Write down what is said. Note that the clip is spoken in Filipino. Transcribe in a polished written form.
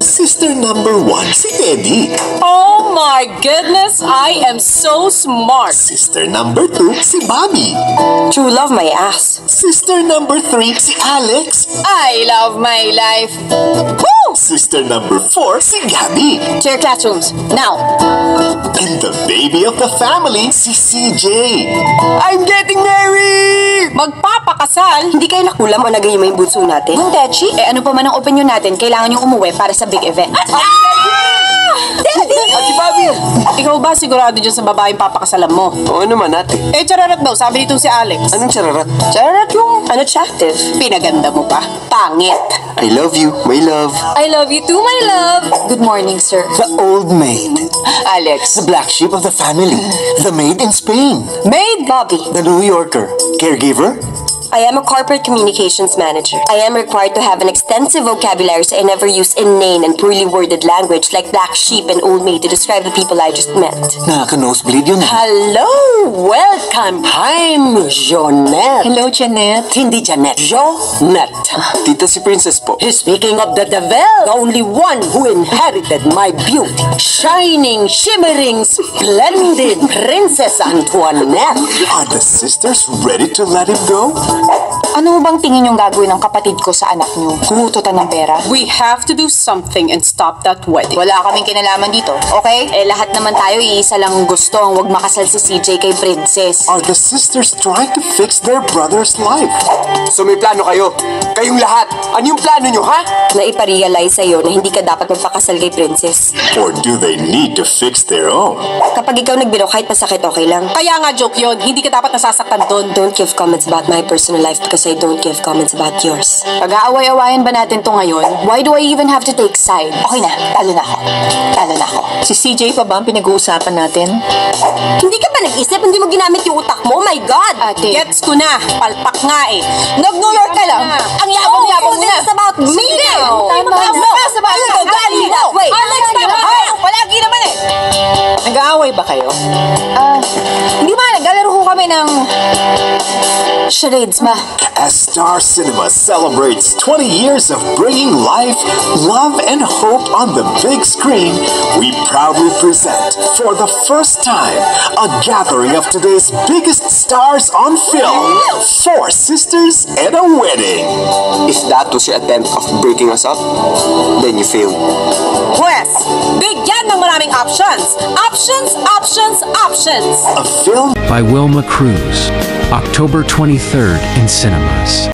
Sister number 1, si Eddie. Oh my goodness, I am so smart. Sister number 2, si Bobby. True love my ass. Sister number 3, si Alex. I love my life. Woo! Sister number 4, si Gabby. To your classrooms, now. And the baby of the family, si CJ. I'm getting married! Magpapakasal? Hindi kayo nakulam o nagayon mo yung bunso natin? Techi, ano pa man ang opinion natin, kailangan yung umuwi para sa big event. Daddy! Ate Bobby! Ikaw ba sigurado dyan sa babaeng papakasalan mo? Oo naman ate. Chararat daw, sabi nitong si Alex. Anong chararat? Chararat yung Unattractive. pinaganda mo pa. Pangit. I love you, my love. I love you too, my love. Good morning, sir. The old maid. Alex. The black sheep of the family. The maid in Spain. Maid. Bobby, The New Yorker. Caregiver. I am a corporate communications manager. I am required to have an extensive vocabulary so I never use inane and poorly worded language like black sheep and old maid to describe the people I just met. Nakaka-nosebleed yun. Hello! Welcome! I'm Jonette. Hello, Janet. Hindi Janet. Jonette. Tita si Princess po. Speaking of the devil, the only one who inherited my beauty, shining, shimmering, splendid Princess Antoinette. Are the sisters ready to let him go? Ano bang tingin yung gagawin ng kapatid ko sa anak niyo? Kumututan ng pera? We have to do something and stop that wedding. Wala kaming kinalaman dito, okay? Lahat naman tayo iisa lang gusto ang wag makasal si CJ kay Princess. Are the sisters trying to fix their brother's life? So may plano kayo? Kayong lahat. Ano yung plano nyo, ha? Na iparealize sa'yo na hindi ka dapat magpakasal kay Princess. Or do they need to fix their own? Kapag ikaw nagbiro, kahit masakit, okay lang. Kaya nga joke yun, hindi ka dapat nasasaktan doon. Don't give comments about my personal life because I don't give comments about yours. Pag-aaway-awayan ba natin to ngayon? Why do I even have to take side? Okay na, talo na ako. Talo na ako. Si CJ pa ba ang pinag-uusapan natin? Hindi ka ba nag-isip? Hindi mo ginamit yung utak mo? Oh my God! Ate, Gets ko na, palpak nga eh. Nag-New York ka lang! Ang yabang-yabang mo na! It's about me now! Tama na. Ano? Gali na! Wait! Alex, tama ka! Palagi naman eh. Nag-aaway ba kayo? hindi ba, naglalaro ko kami ng charades ba? As Star Cinema celebrates 20 years of bringing life, love, and hope on the big screen, we proudly present, for the first time, a gathering of today's biggest stars on film, Four Sisters and a Wedding. If that was your attempt of breaking us up, then you failed. Pwes, bigyan ng maraming options. Options, options, options. A film by Wilma Cruz, October 23rd in cinemas.